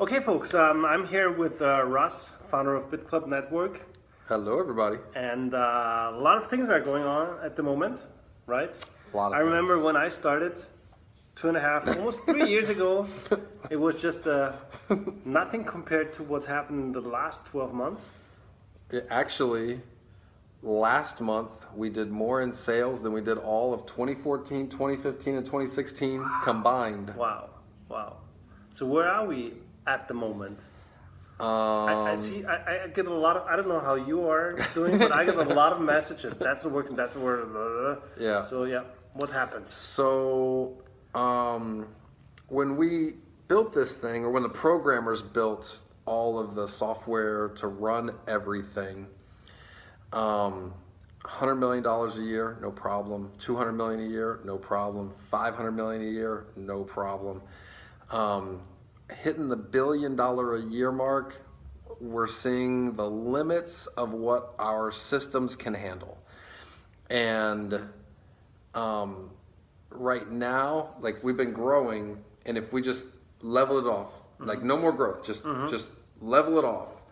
Okay, folks, I'm here with Russ, founder of Bitclub Network, Hello, everybody. and a lot of things are going on at the moment, right? A lot of I remember things. when I started 2.5, almost 3 years ago, it was just nothing compared to what's happened in the last 12 months. Actually, last month we did more in sales than we did all of 2014, 2015, and 2016 combined. Wow, wow. So where are we at the moment? I Um, see. I get a lot of. I don't know how you are doing, but I get a lot of messages. That's the work. That's the word. Yeah. So yeah, what happens? So, when we built this thing, or when the programmers built all of the software to run everything, $100 million a year, no problem. 200 million a year, no problem. 500 million a year, no problem. Hitting the $1 billion a year mark, we're seeing the limits of what our systems can handle. And right now, like, we've been growing, and if we just level it off, like, no more growth, just level it off.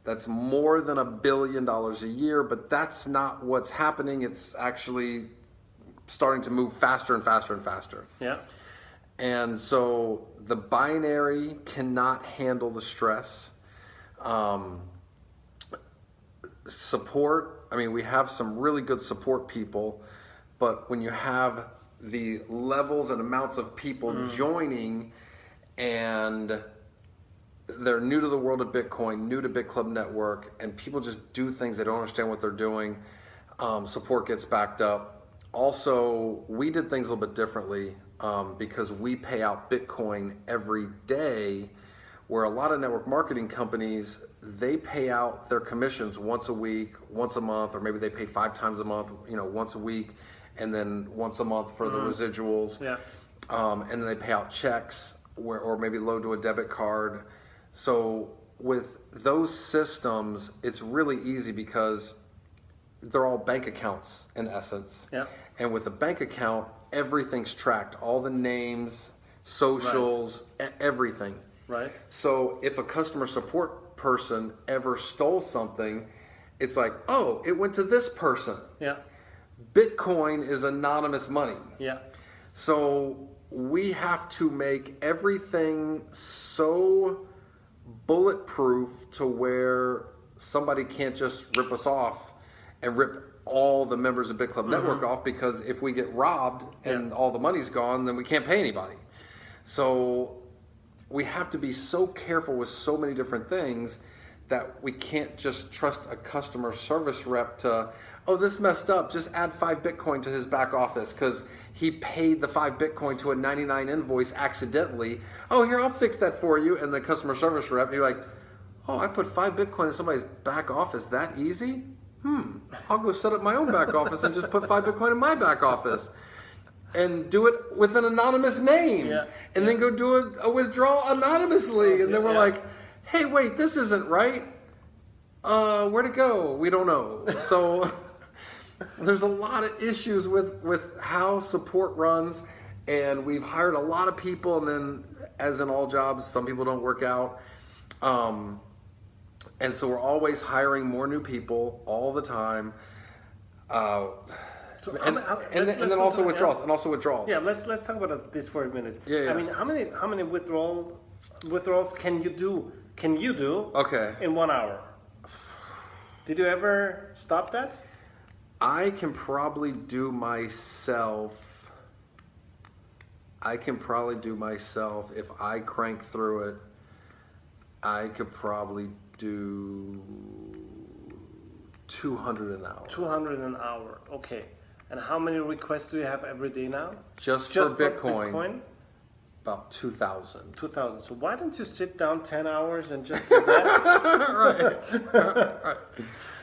That's more than $1 billion a year, but that's not what's happening. It's actually starting to move faster and faster and faster. Yeah. And so the binary cannot handle the stress. Support, I mean, we have some really good support people, but when you have the levels and amounts of people joining, and they're new to the world of Bitcoin, new to Bitclub Network, and people just do things, they don't understand what they're doing, support gets backed up. Also, we did things a little bit differently because we pay out Bitcoin every day, where a lot of network marketing companies, they pay out their commissions once a week, once a month, or maybe they pay 5 times a month, once a week, and then once a month for the residuals. Yeah. And then they pay out checks or maybe load to a debit card. So with those systems, it's really easy because they're all bank accounts in essence. Yeah. And with a bank account, everything's tracked, all the names, socials, everything. Right. So if a customer support person ever stole something, it's like, oh, it went to this person. Yeah. Bitcoin is anonymous money. Yeah. So we have to make everything so bulletproof to where somebody can't just rip us off and rip all the members of Bitclub Network off, because if we get robbed and all the money's gone, then we can't pay anybody. So we have to be so careful with so many different things that we can't just trust a customer service rep to, oh, this messed up, just add 5 Bitcoin to his back office because he paid the 5 Bitcoin to a 99 invoice accidentally. Oh, here, I'll fix that for you. And the customer service rep, you're like, oh, I put 5 Bitcoin in somebody's back office that easy? I'll go set up my own back office and just put 5 Bitcoin in my back office and do it with an anonymous name. And then go do a withdrawal anonymously. And then we're like, hey, wait, this isn't right. Where'd it go? We don't know. So there's a lot of issues with how support runs, and we've hired a lot of people, and then, as in all jobs, some people don't work out. And so we're always hiring more new people all the time. And then also withdrawals. Yeah, let's talk about this for a minute. Yeah. I mean, how many withdrawals can you do? Okay. In 1 hour? Did you ever stop that? I can probably do myself. If I crank through it, I could probably do 200 an hour. 200 an hour. Okay. And how many requests do you have every day now? Just for Bitcoin? About 2,000. 2,000. So why don't you sit down 10 hours and just do that? Right.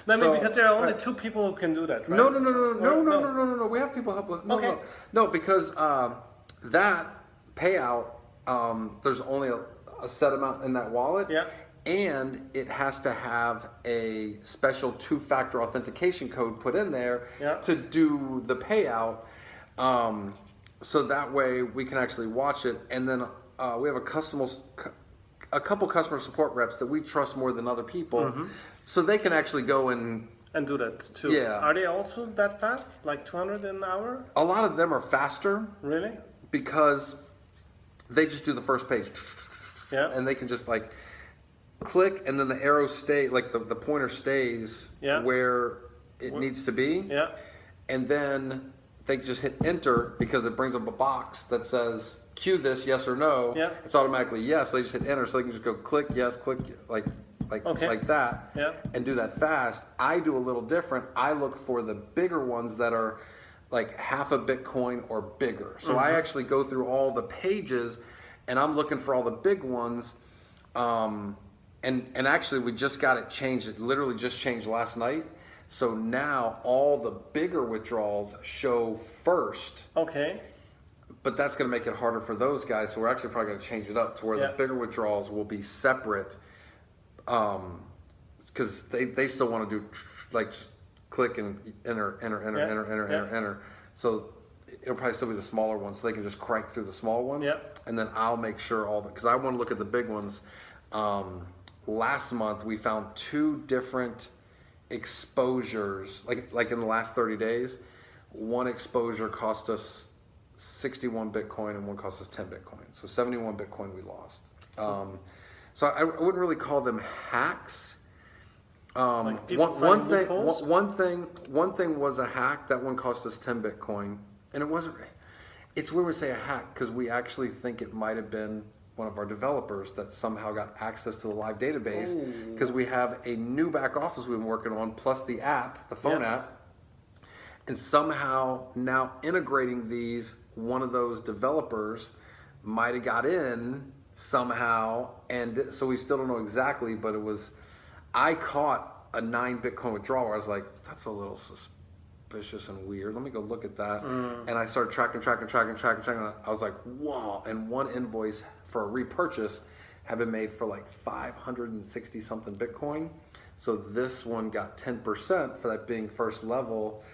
I mean, because there are only 2 people who can do that, right? No. We have people help with. No, because that payout, there's only a set amount in that wallet. Yeah. And it has to have a special 2-factor authentication code put in there to do the payout. So that way we can actually watch it. And then we have a a couple customer support reps that we trust more than other people, so they can actually go and do that too. Yeah. Are they also that fast? Like 200 an hour? A lot of them are faster. Really? Because they just do the first page. Yeah. And they can just like click, and then the arrow stay, like the pointer stays where it needs to be. Yeah. And then they just hit enter because it brings up a box that says cue this, yes or no. Yeah. It's automatically yes. They just hit enter, so they can just go click yes, click like that, and do that fast. I do a little different. I look for the bigger ones that are like half a Bitcoin or bigger. So I actually go through all the pages, and I'm looking for all the big ones. And actually, we just got it changed. It literally just changed last night. So now all the bigger withdrawals show first. Okay. But that's going to make it harder for those guys. So we're actually probably going to change it up to where the bigger withdrawals will be separate. Because they still want to do like just click and enter. So it'll probably still be the smaller ones, so they can just crank through the small ones. And then I'll make sure all the, because I want to look at the big ones. Last month we found 2 different exposures, like in the last 30 days. One exposure cost us 61 Bitcoin and one cost us 10 Bitcoin. So 71 Bitcoin we lost. So I wouldn't really call them hacks. Like one thing was a hack. That one cost us 10 Bitcoin, and it wasn't. It's weird to say a hack because we actually think it might have been one of our developers that somehow got access to the live database, because we have a new back office we've been working on, plus the app, the phone app, and somehow now integrating these, one of those developers might have got in somehow, and so we still don't know exactly, but it was, I caught a 9 Bitcoin withdrawal where I was like, that's a little suspicious and weird. Let me go look at that. And I started tracking. I was like, whoa. And one invoice for a repurchase had been made for like 560 something Bitcoin. So this one got 10% for that being first level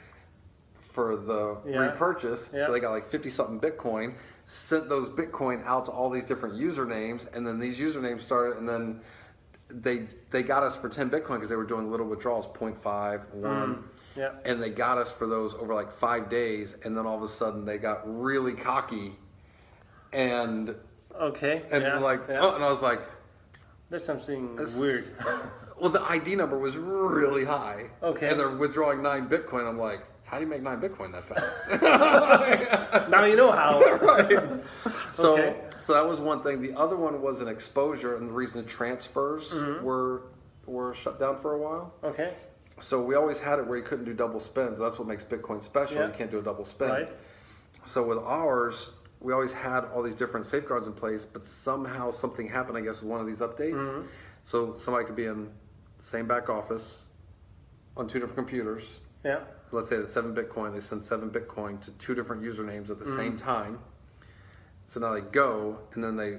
for the repurchase. So they got like 50 something Bitcoin, sent those Bitcoin out to all these different usernames, and then these usernames started, and then they got us for 10 Bitcoin because they were doing little withdrawals, 0.5, 1, and they got us for those over like 5 days, and then all of a sudden they got really cocky, and oh, and I was like, there's something weird. Well, the ID number was really high, and they're withdrawing 9 Bitcoin. I'm like, how do you make 9 Bitcoin that fast? Now you know how. Right. So that was one thing. The other one was an exposure, and the reason the transfers were shut down for a while. Okay. So we always had it where you couldn't do double spends. That's what makes Bitcoin special. You can't do a double spend. Right. So with ours, we always had all these different safeguards in place, but somehow something happened, I guess, with one of these updates. So somebody could be in the same back office on 2 different computers. Yeah. Let's say it's 7 Bitcoin, they send 7 Bitcoin to 2 different usernames at the same time. So now they go, and then they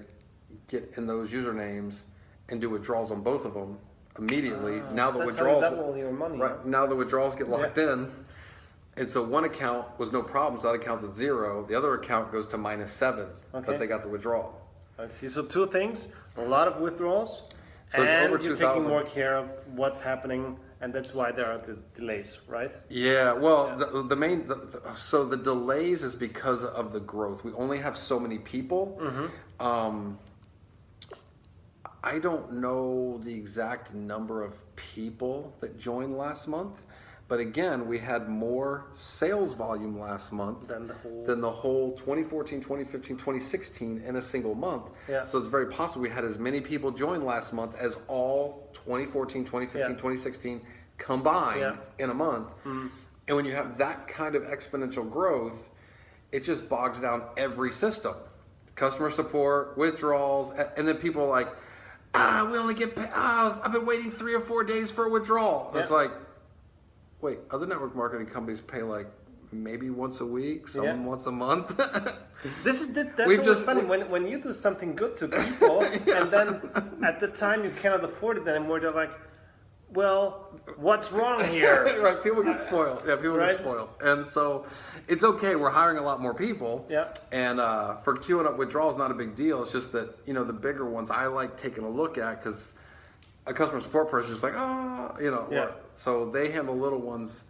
get in those usernames and do withdrawals on both of them immediately. Now the withdrawals, double your money. Right? Now the withdrawals get locked in, and so one account was no problem, so that account's at 0. The other account goes to -7, but they got the withdrawal. I see. So 2 things: a lot of withdrawals, so and it's over you're 2,000. taking more care of what's happening. And that's why there are the delays, right? Yeah, well, so the delays is because of the growth. We only have so many people. I don't know the exact number of people that joined last month, but again, we had more sales volume last month than the whole 2014, 2015, 2016 in a single month. Yeah. So it's very possible we had as many people join last month as all 2014, 2015, 2016 combined in a month. And when you have that kind of exponential growth, it just bogs down every system. Customer support, withdrawals, and then people are like, we only get paid, I've been waiting 3 or 4 days for a withdrawal. It's like, wait, other network marketing companies pay like maybe once a week, some once a month. That's always funny when you do something good to people, and then at the time you cannot afford it anymore. They're like, well, what's wrong here? Right, people get spoiled. Yeah, people Right. get spoiled. And so it's okay. We're hiring a lot more people. Yeah. And for queuing up withdrawals, not a big deal. It's just that, you know, the bigger ones I like taking a look at because a customer support person is like, you know. Yeah. So they handle little ones.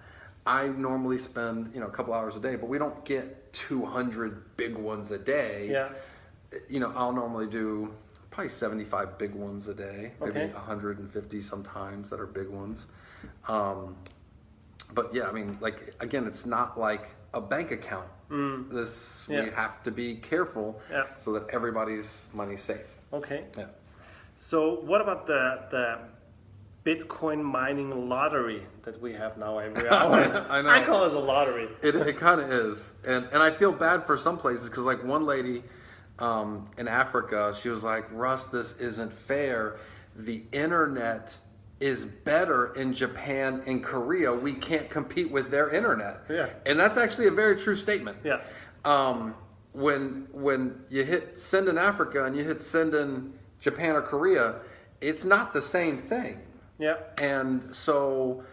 I normally spend, you know, a couple hours a day, but we don't get 200 big ones a day. Yeah. You know, I'll normally do probably 75 big ones a day, maybe Okay. 150 sometimes that are big ones. But yeah, I mean, like, again, it's not like a bank account. We have to be careful so that everybody's money's safe. Okay. Yeah. So what about the Bitcoin mining lottery that we have now every hour? I know. I call it a lottery. It kind of is. And I feel bad for some places because, like, one lady in Africa, she was like, Russ, this isn't fair. The internet is better in Japan and Korea. We can't compete with their internet. Yeah. And that's actually a very true statement. Yeah. When you hit send in Africa and you hit send in Japan or Korea, it's not the same thing. Yeah. And so,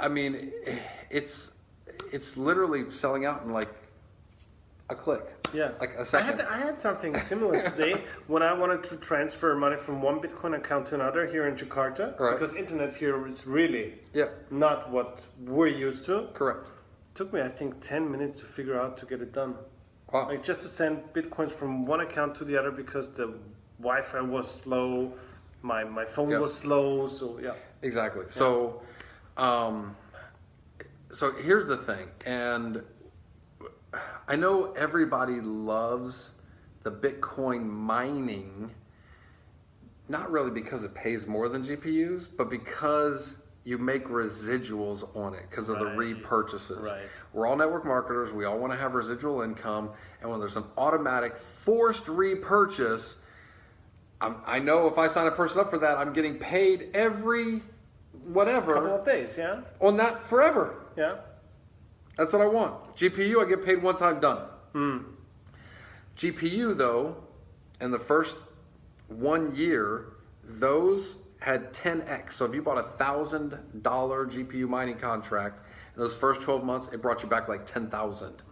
I mean, it's literally selling out in like a click. Yeah. Like a second. I had something similar today when I wanted to transfer money from one Bitcoin account to another here in Jakarta. Right. Because internet here is really Yeah. not what we're used to. Correct. It took me, I think, 10 minutes to figure out to get it done. Wow. Like just to send Bitcoins from one account to the other because the Wi-Fi was slow, my phone was slow, so yeah. Exactly. So, so here's the thing, and I know everybody loves the Bitcoin mining, not really because it pays more than GPUs, but because you make residuals on it because of the repurchases. Right. We're all network marketers. We all want to have residual income, and when there's an automatic forced repurchase, I know if I sign a person up for that, I'm getting paid every whatever Couple of days, yeah? on that forever. Yeah. That's what I want. GPU, I get paid one time, done. GPU, though, in the first 1 year, those had 10x. So if you bought a $1,000 GPU mining contract, in those first 12 months, it brought you back like 10,000.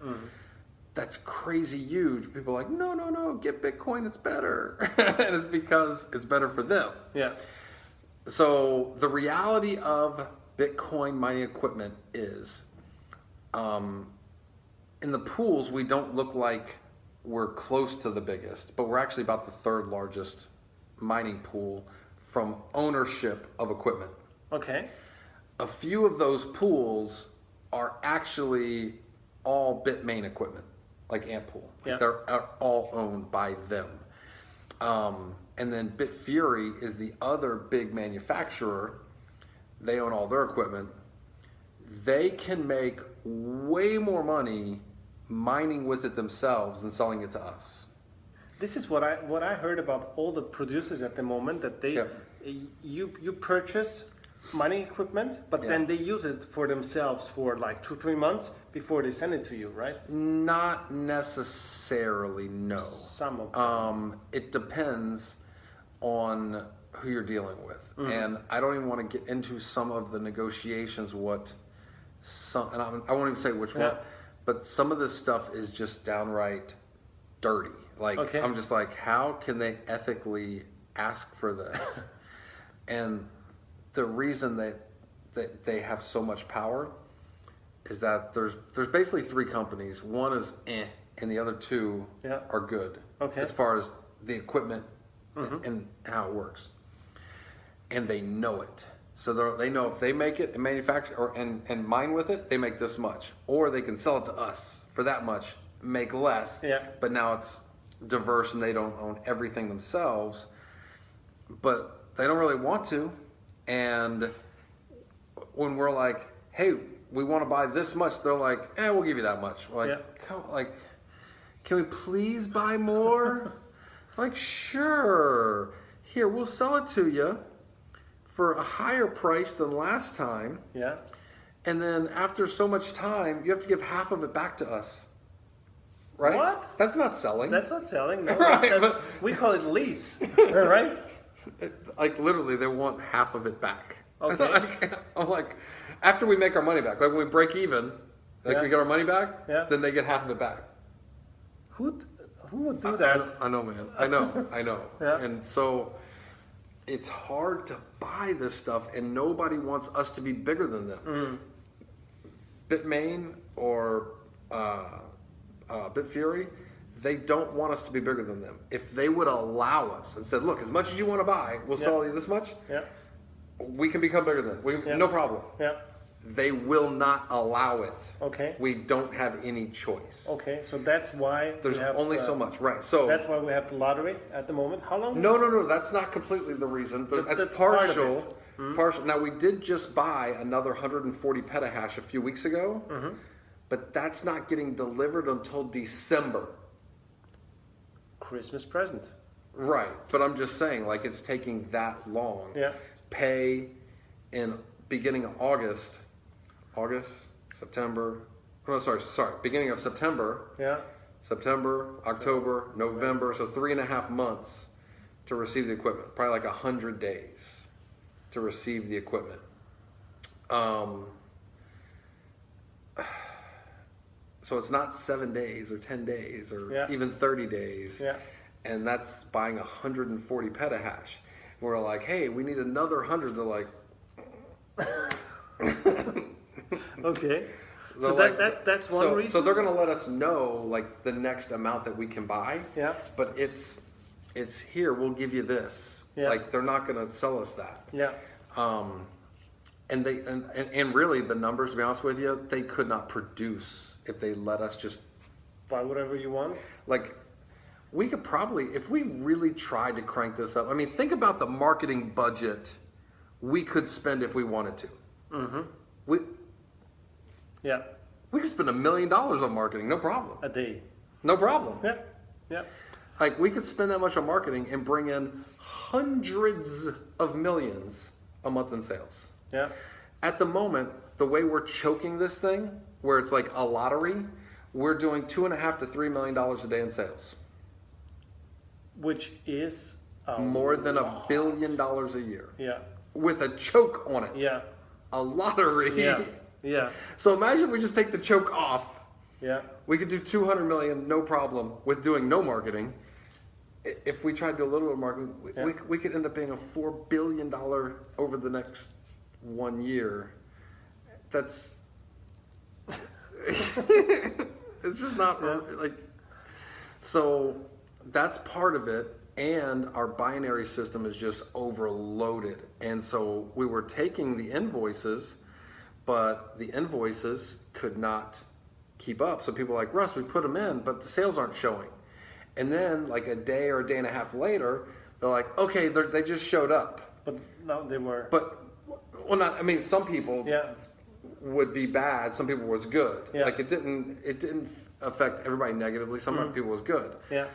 That's crazy huge. People are like, no, get Bitcoin, it's better. And it's because it's better for them. Yeah. So the reality of Bitcoin mining equipment is, in the pools, we don't look like we're close to the biggest, but we're actually about the third largest mining pool from ownership of equipment. Okay. A few of those pools are actually all Bitmain equipment, like Antpool. Yeah. They're all owned by them. And then Bitfury is the other big manufacturer. They own all their equipment. They can make way more money mining with it themselves than selling it to us. This is what I heard about all the producers at the moment, that they you purchase mining equipment, but then they use it for themselves for like 2-3 months before they send it to you, right? Not necessarily, no. Some of them. It depends on who you're dealing with. And I don't even want to get into some of the negotiations, and I won't even say which one, but some of this stuff is just downright dirty. Like, I'm just like, how can they ethically ask for this? And the reason that they have so much power is that there's basically 3 companies. One is and the other 2 are good as far as the equipment and how it works. And they know it. So they know if they make it and manufacture and mine with it, they make this much. Or they can sell it to us for that much, make less. Yeah. But now it's diverse and they don't own everything themselves. But they don't really want to. And when we're like, hey, we want to buy this much, they're like, we'll give you that much. We're like, can we please buy more? Like, sure. Here, we'll sell it to you for a higher price than last time. Yeah. And then after so much time, you have to give half of it back to us. Right? What? That's not selling. That's not selling. No, Right, we call it lease, right? Like literally, they want half of it back. Okay. I'm like, after we make our money back, like when we break even, like Yeah. we get our money back, Yeah. then they get half of it back. Who would do that? I know, man. I know. Yeah. And so it's hard to buy this stuff, and nobody wants us to be bigger than them. Bitmain or Bitfury, they don't want us to be bigger than them. If they would allow us and said, look, as much as you want to buy, we'll sell you this much, Yeah. we can become bigger than them. No problem. Yeah. They will not allow it. Okay. We don't have any choice. Okay. So that's why There's we have, only so much, right? So that's why we have the lottery at the moment. How long? no. That's not completely the reason. That's partial. Part of it. Partial. Now we did just buy another 140 petahash a few weeks ago, but that's not getting delivered until December. Christmas present. Right. But I'm just saying, like, it's taking that long. Yeah. Pay in beginning of August, September. Oh, sorry. Beginning of September. Yeah. September, October, November, so 3.5 months to receive the equipment. Probably like 100 days to receive the equipment. So it's not 7 days or 10 days or even 30 days. Yeah. And that's buying 140 petahash. We're like, hey, we need another 100. They're like, Okay. they're So like, that's one reason. So they're going to let us know like the next amount that we can buy. Yeah. But it's here. We'll give you this. Yeah. Like they're not going to sell us that. Yeah. And they and really the numbers, to be honest with you, they could not produce if they let us just Buy whatever you want. like. We could probably, if we really tried to crank this up. I mean, think about the marketing budget we could spend if we wanted to. We Yeah. we could spend $1 million on marketing, no problem. A day. No problem. Yeah. Yeah. Like we could spend that much on marketing and bring in hundreds of millions a month in sales. Yeah. At the moment, the way we're choking this thing, where it's like a lottery, we're doing $2.5 to $3 million a day in sales. Which is More than $1 billion a year. Yeah. With a choke on it. Yeah. A lottery. Yeah. Yeah. So imagine if we just take the choke off. Yeah. We could do 200 million, no problem, with doing no marketing. If we tried to do a little bit of marketing, we could end up being a $4 billion over the next 1 year. That's it's just not like. So that's part of it, and our binary system is just overloaded. And so we were taking the invoices, but the invoices could not keep up. So people are like, Russ, we put them in, but the sales aren't showing. And then like a day or a day and a half later, they're like, okay, they just showed up. But no, they were. But, well, not, I mean, some people would be bad. Some people was good. Yeah. Like it didn't affect everybody negatively. Some people was good. Yeah.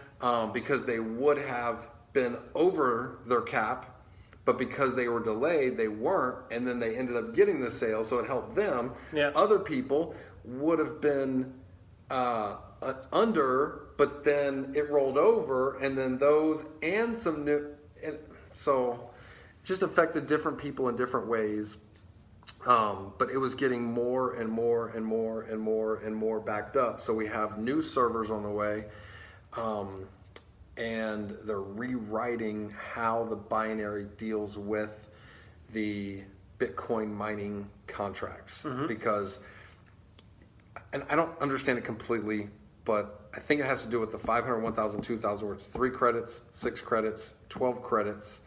Because they would have been over their cap, but because they were delayed, they weren't, and then they ended up getting the sale, so it helped them. Yeah. Other people would have been under, but then it rolled over, and then those and some new, and so just affected different people in different ways. But it was getting more and more and more and more and more backed up. So we have new servers on the way, and they're rewriting how the binary deals with the Bitcoin mining contracts because, and I don't understand it completely, but I think it has to do with the 500, 1,000, 2,000, where it's 3 credits, 6 credits, 12 credits,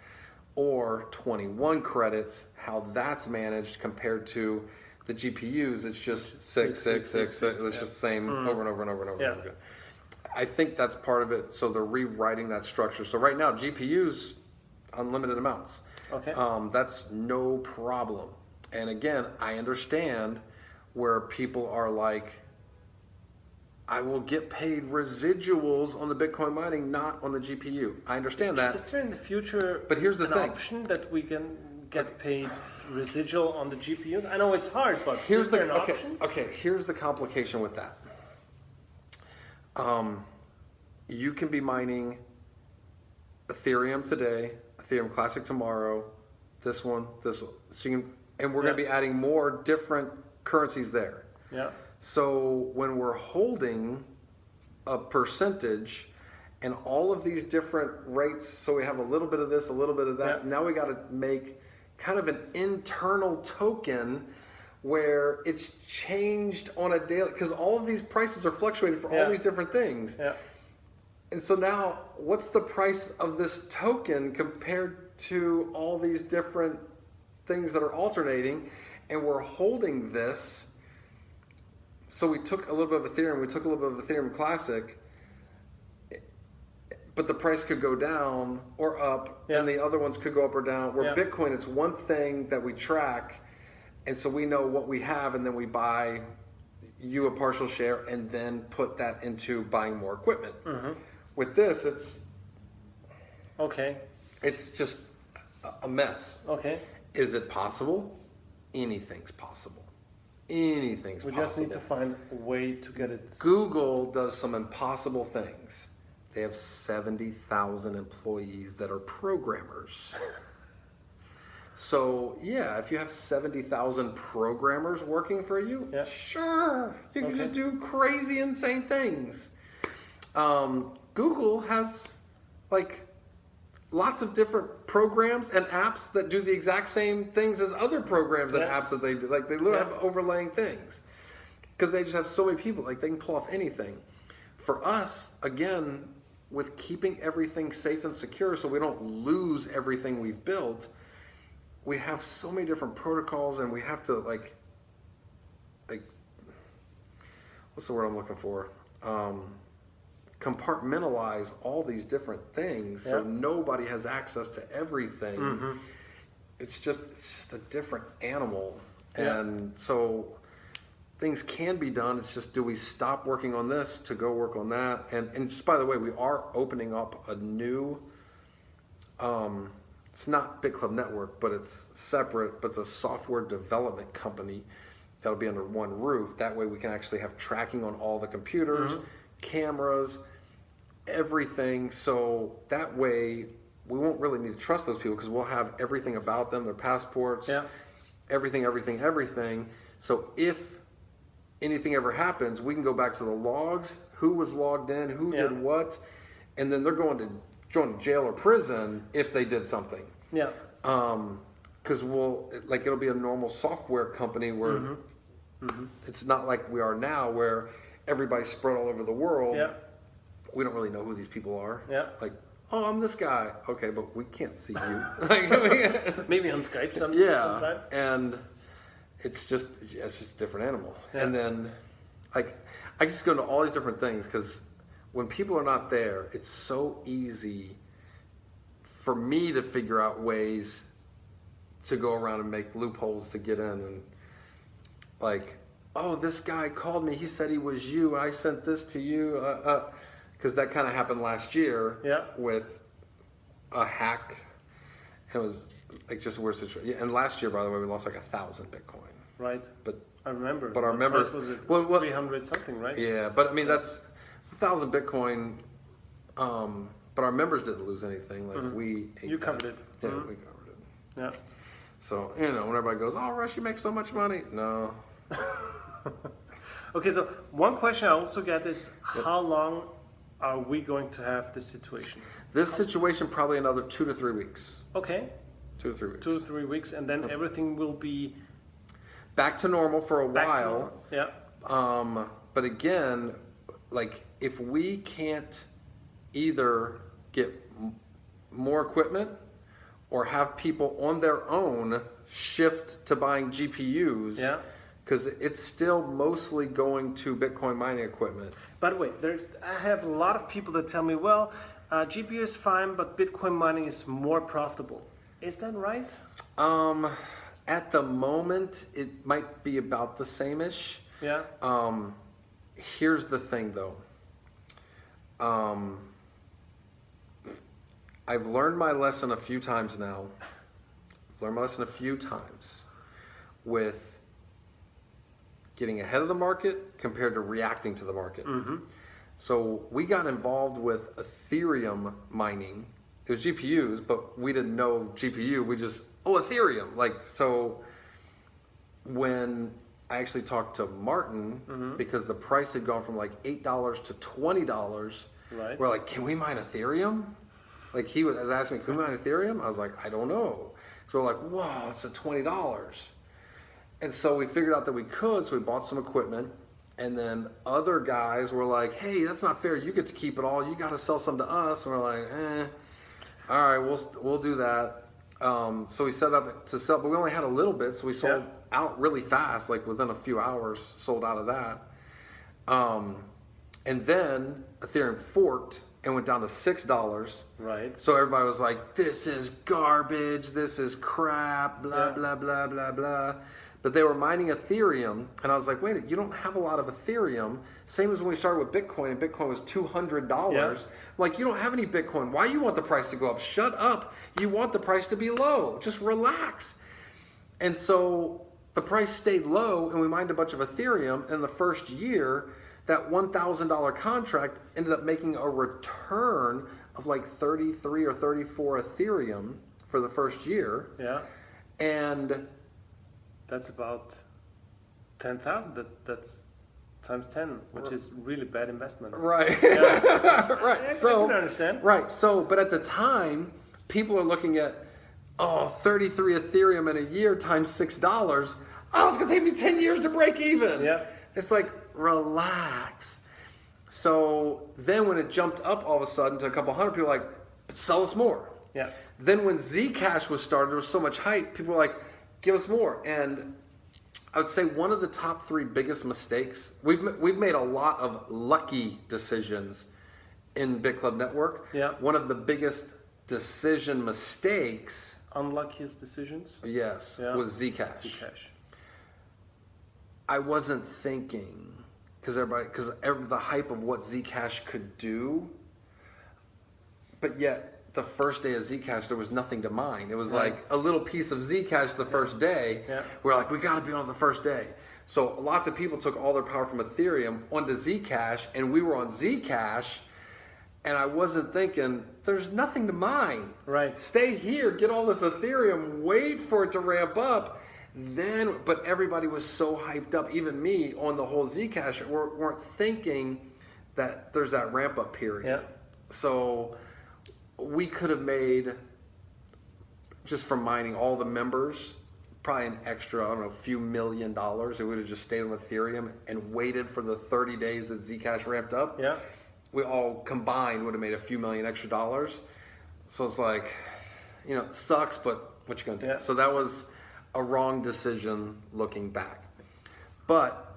or 21 credits, how that's managed compared to the GPUs. It's just 6, 6, 6, 6. It's just the same over and over and over and over and over again. I think that's part of it. So they're rewriting that structure. So right now, GPUs, unlimited amounts. Okay. That's no problem. And again, I understand where people are like, I will get paid residuals on the Bitcoin mining, not on the GPU. I understand that. Is there in the future But here's the an thing. option that we can get paid residual on the GPUs? I know it's hard, but Here's is there an okay, option? okay, here's the complication with that. You can be mining Ethereum today, Ethereum Classic tomorrow, this one, this one. So you can, and we're going to be adding more different currencies there. Yeah. So when we're holding a percentage and all of these different rates, so we have a little bit of this, a little bit of that. Now we got to make kind of an internal token where it's changed on a daily, because all of these prices are fluctuating for all these different things. Yeah. And so now, what's the price of this token compared to all these different things that are alternating? And we're holding this. So we took a little bit of Ethereum, we took a little bit of Ethereum Classic, but the price could go down or up, and the other ones could go up or down. Where Bitcoin, it's one thing that we track, and so we know what we have, and then we buy you a partial share, and then put that into buying more equipment. With this, it's it's just a mess. Is it possible? Anything's possible. Anything's possible. We just need to find a way to get it. Google does some impossible things. They have 70,000 employees that are programmers. So, yeah, if you have 70,000 programmers working for you, sure, you can just do crazy, insane things. Google has, like, lots of different programs and apps that do the exact same things as other programs and apps that they do. Like, they literally have overlaying things. Because they just have so many people, like, they can pull off anything. For us, again, with keeping everything safe and secure so we don't lose everything we've built, we have so many different protocols, and we have to, like what's the word I'm looking for? Compartmentalize all these different things so nobody has access to everything. It's just a different animal. And so things can be done. It's just, do we stop working on this to go work on that? And just, by the way, we are opening up a new, it's not Bitclub Network, but it's separate, but it's a software development company that'll be under one roof. That way we can actually have tracking on all the computers, cameras, everything. So that way we won't really need to trust those people, because we'll have everything about them, their passports, everything. So if anything ever happens, we can go back to the logs, who was logged in, who did what, and then they're going to jail or prison if they did something. Because it'll be a normal software company where it's not like we are now, where everybody's spread all over the world. We don't really know who these people are. Like, oh, I'm this guy. Okay, but we can't see you. Maybe on Skype sometime. And it's just a different animal. And then, like, I just go into all these different things, because when people are not there, it's so easy for me to figure out ways to go around and make loopholes to get in. And like, oh, this guy called me, he said he was you, I sent this to you, because that kind of happened last year with a hack. It was like just a weird situation. And last year, by the way, we lost like 1,000 Bitcoin. Right. But I remember. But our members was it 300 something, right? Yeah, but I mean it's 1,000 Bitcoin. But our members didn't lose anything. Like we ate You covered it. Yeah, we covered it. Yeah. So, when everybody goes, oh, Russ, you make so much money. No. Okay, so one question I also get is, how long are we going to have this situation? This situation probably another 2 to 3 weeks. Okay. 2 to 3 weeks. 2 to 3 weeks, and then everything will be back to normal for a while. But again, like, if we can't either get more equipment or have people on their own shift to buying GPUs, because it's still mostly going to Bitcoin mining equipment. By the way, I have a lot of people that tell me, well, GPU is fine, but Bitcoin mining is more profitable. Is that right? At the moment, it might be about the same-ish. Here's the thing, though. I've learned my lesson a few times now. With getting ahead of the market compared to reacting to the market. So we got involved with Ethereum mining It was GPUs, but we didn't know GPU. We just, Ethereum. Like, so when I actually talked to Martin, because the price had gone from like $8 to $20, Right. we're like, can we mine Ethereum? Like, he was asking me, can we mine Ethereum? I was like, I don't know. So we're like, whoa, it's at $20. And so we figured out that we could, so we bought some equipment. And then other guys were like, hey, that's not fair. You get to keep it all. You got to sell some to us. And we're like, all right, we'll do that. So we set up to sell, but we only had a little bit, so we sold out really fast, like within a few hours, sold out of that. And then Ethereum forked and went down to $6. Right. So everybody was like, this is garbage, this is crap, blah, blah, blah, blah, blah. But they were mining Ethereum, and I was like, wait, you don't have a lot of Ethereum. Same as when we started with Bitcoin, and Bitcoin was $200. Yeah. I'm like, you don't have any Bitcoin. Why you want the price to go up? Shut up. You want the price to be low. Just relax. And so the price stayed low, and we mined a bunch of Ethereum. And the first year, that $1,000 contract ended up making a return of like 33 or 34 Ethereum for the first year. Yeah. And that's about 10,000. That's times 10, which is really bad investment. right. Yeah. Right. I So can understand. Right. So, but at the time, people are looking at 33 Ethereum in a year times $6. Oh, it's gonna take me 10 years to break even. Yeah. It's like, relax. So then when it jumped up all of a sudden to a couple hundred, people were like, sell us more. Yeah. Then when Zcash was started, there was so much hype, people were like, give us more. And I would say one of the top 3 biggest mistakes, we've made a lot of lucky decisions in Bitclub Network. Yeah. One of the biggest decision mistakes, Unluckiest decisions. yes, was Zcash. Zcash. I wasn't thinking, because the hype of what Zcash could do, but yet the first day of Zcash there was nothing to mine. It was like a little piece of Zcash the first day. Yeah. We're like, we got to be on the first day. So lots of people took all their power from Ethereum onto Zcash, and we were on Zcash, and I wasn't thinking, there's nothing to mine. Right. Stay here, get all this Ethereum, wait for it to ramp up. Then, but everybody was so hyped up, even me, on the whole Zcash, weren't thinking that there's that ramp up period. Yeah. So we could have made, just from mining all the members, probably an extra, I don't know, a few $1 million. It would have just stayed on Ethereum and waited for the 30 days that Zcash ramped up. Yeah. We all combined would have made a few million extra dollars. So it's like, it sucks, but what you gonna do? Yeah. So that was a wrong decision looking back. But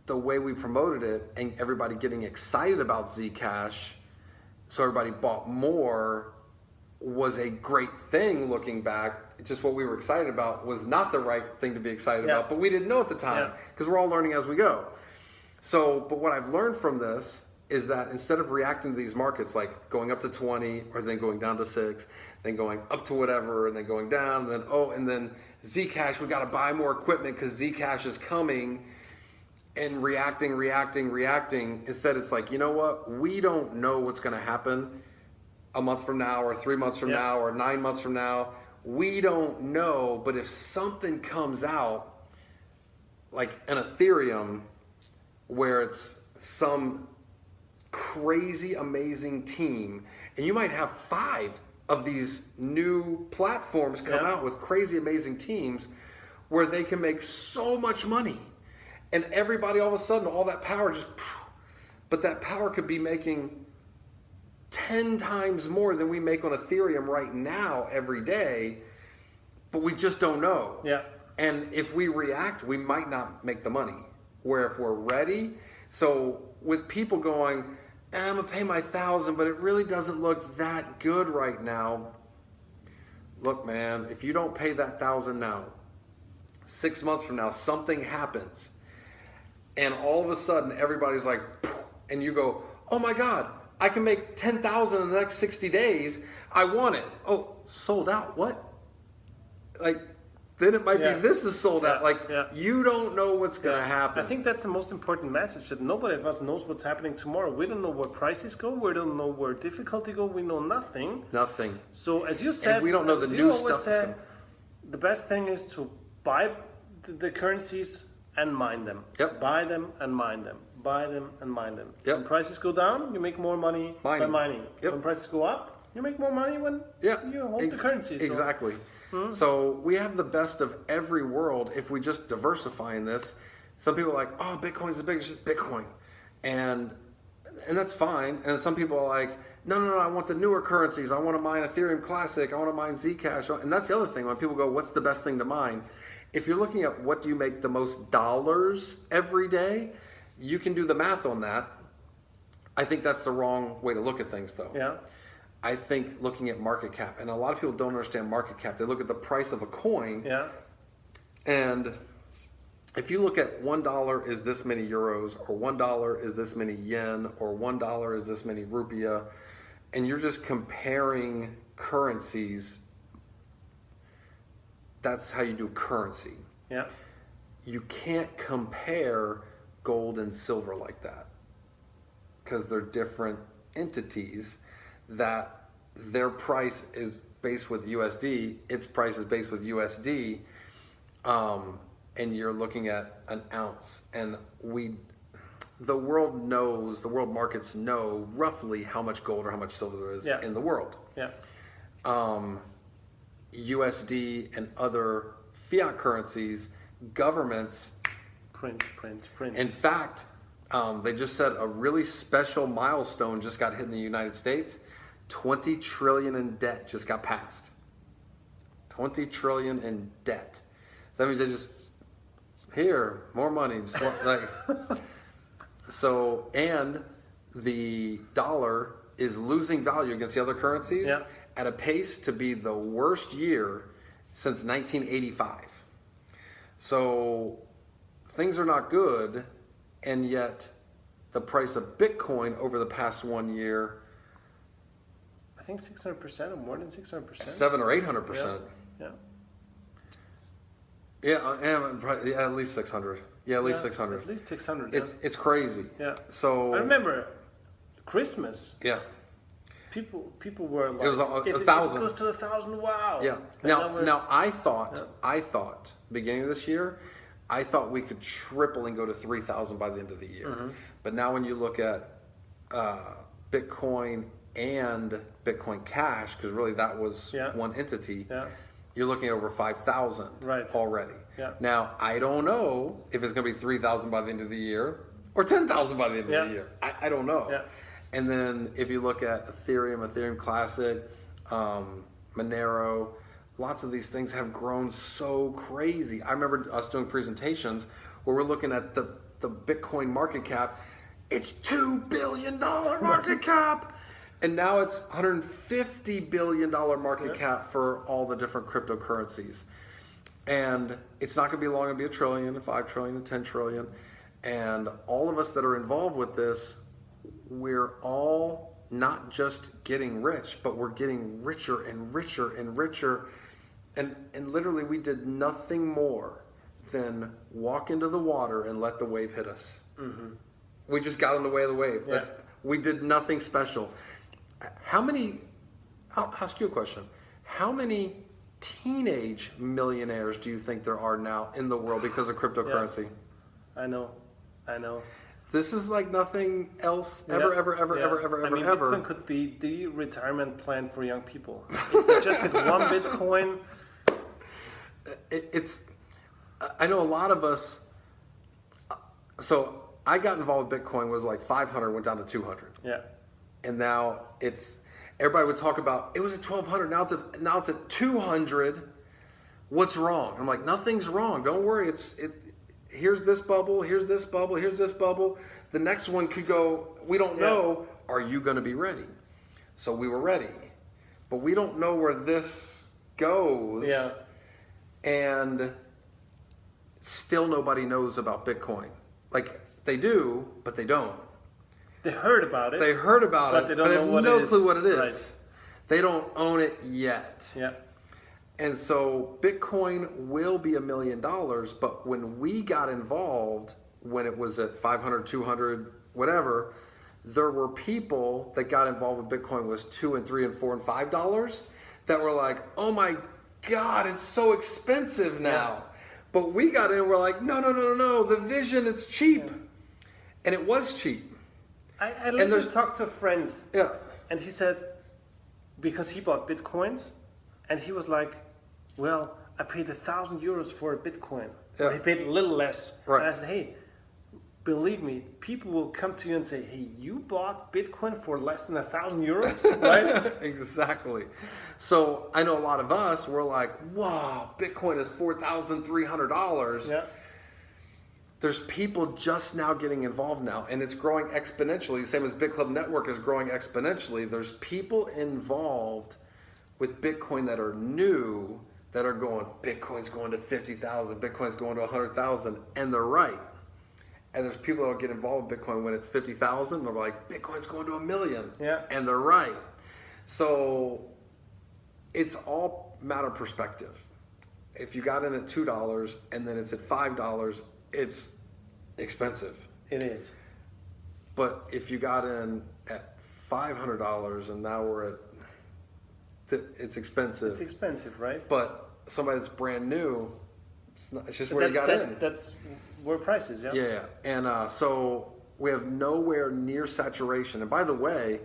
the way we promoted it and everybody getting excited about Zcash, so everybody bought more, was a great thing looking back. Just what we were excited about was not the right thing to be excited about, but we didn't know at the time because we're all learning as we go. So, but what I've learned from this is that instead of reacting to these markets, like going up to 20 or then going down to 6, then going up to whatever and then going down, and then Zcash, we got to buy more equipment because Zcash is coming, and reacting. Instead, it's like, you know what? We don't know what's going to happen a month from now or 3 months from now or 9 months from now. We don't know, but if something comes out like an Ethereum where it's some crazy amazing team, and you might have 5 of these new platforms come out with crazy amazing teams where they can make so much money, and everybody all of a sudden, all that power just, but that power could be making 10 times more than we make on Ethereum right now every day, but we just don't know. Yeah. And if we react, we might not make the money. Where if we're ready, so with people going, I'm gonna pay my $1,000, but it really doesn't look that good right now. Look, man, if you don't pay that $1,000 now, 6 months from now, something happens, and all of a sudden everybody's like, and you go, oh my God, I can make 10,000 in the next 60 days. I want it. Oh, sold out. What? Like, then it might be this is sold out. Like, you don't know what's going to happen. I think that's the most important message, that nobody of us knows what's happening tomorrow. We don't know where prices go. We don't know where difficulty go. We know nothing. Nothing. So as you said, and we don't know the new stuff. The best thing is to buy the currencies and mine them. Yep. Buy them and mine them. Buy them and mine them. Yep. When prices go down, you make more money by mining. Yep. When prices go up, you make more money when you hold the currencies. So. Exactly. So we have the best of every world if we just diversify in this. Some people are like, oh, Bitcoin's the biggest, just Bitcoin. And that's fine. And some people are like, no, I want the newer currencies. I want to mine Ethereum Classic. I want to mine Zcash. And that's the other thing. When people go, what's the best thing to mine? If you're looking at what do you make the most dollars every day, you can do the math on that. I think that's the wrong way to look at things, though. Yeah. I think looking at market cap, and a lot of people don't understand market cap. They look at the price of a coin. Yeah. And if you look at $1 is this many euros, or $1 is this many yen, or $1 is this many rupiah, and you're just comparing currencies, that's how you do currency. Yeah. You can't compare gold and silver like that because they're different entities that their price is based with USD, its price is based with USD, and you're looking at an ounce. And the world knows, the world markets know roughly how much gold or how much silver there is in the world. Yeah. USD and other fiat currencies, governments print. In fact, they just said a really special milestone just got hit in the United States. 20 trillion in debt just got passed. 20 trillion in debt. So that means they just, here, more money. Just like, so, and the dollar is losing value against the other currencies at a pace to be the worst year since 1985. So things are not good, and yet the price of Bitcoin over the past 1 year, I think 600% or more than 600%. 700 or 800%. Yeah, at least 600. Yeah, at least 600. At least 600. It's crazy. Yeah. So I remember Christmas. Yeah. People were like, it was 1,000. If it goes to 1,000, wow. Yeah. Now I thought beginning of this year, I thought we could triple and go to 3,000 by the end of the year. Mm-hmm. But now when you look at Bitcoin and Bitcoin Cash, because really that was one entity, you're looking at over 5,000 already. Yeah. Now, I don't know if it's going to be 3,000 by the end of the year or 10,000 by the end of the year. I don't know. Yeah. And then if you look at Ethereum Classic, Monero, lots of these things have grown so crazy. I remember us doing presentations where we're looking at the Bitcoin market cap. It's $2 billion market cap. And now it's $150 billion market cap for all the different cryptocurrencies. And it's not going to be long, it'll be $1 trillion, $5 trillion, $10 trillion. And all of us that are involved with this, we're all not just getting rich, but we're getting richer and richer and richer. And literally we did nothing more than walk into the water and let the wave hit us. Mm-hmm. We just got in the way of the wave. We did nothing special. I'll ask you a question. How many teenage millionaires do you think there are now in the world because of cryptocurrency? Yeah. I know. This is like nothing else ever. Bitcoin could be the retirement plan for young people. If they just get one Bitcoin. I know a lot of us, so I got involved with Bitcoin was like 500, went down to 200. Yeah. And now everybody would talk about, it was at 1,200, now it's at 200. What's wrong? I'm like, nothing's wrong. Don't worry. Here's this bubble, here's this bubble, here's this bubble. The next one could go, we don't know. Are you going to be ready? So we were ready. But we don't know where this goes. Yeah. And still nobody knows about Bitcoin. Like, they do, but they don't. They heard about it. But they don't know what it is. No clue what it is. Right. They don't own it yet. Yeah. And so Bitcoin will be $1 million, but when we got involved, when it was at 500, 200, whatever, there were people that got involved with Bitcoin was $2 and $3 and $4 and $5 that were like, oh my God, it's so expensive now. Yeah. But we got in and we're like, no, the vision, it's cheap. Yeah. And it was cheap. I literally talked to a friend. Yeah. And he said, because he bought Bitcoins, and he was like, well, I paid €1,000 for a Bitcoin. Yeah. He paid a little less. Right. And I said, hey, believe me, people will come to you and say, hey, you bought Bitcoin for less than €1,000, right? Exactly. So I know a lot of us, we're like, wow, Bitcoin is $4,300. Yeah. There's people just now getting involved now, and it's growing exponentially. The same as Bitclub Network is growing exponentially. There's people involved with Bitcoin that are new, that are going, Bitcoin's going to 50,000, Bitcoin's going to 100,000, and they're right. And there's people that will get involved with Bitcoin when it's 50,000. They're like, Bitcoin's going to 1 million. Yeah. And they're right. So it's all matter of perspective. If you got in at $2 and then it's at $5, it's expensive. It is. But if you got in at $500 and now we're at, it's expensive. It's expensive, right? But somebody that's brand new, it's just where you got in. That's where price is, yeah? Yeah, and so we have nowhere near saturation. And by the way,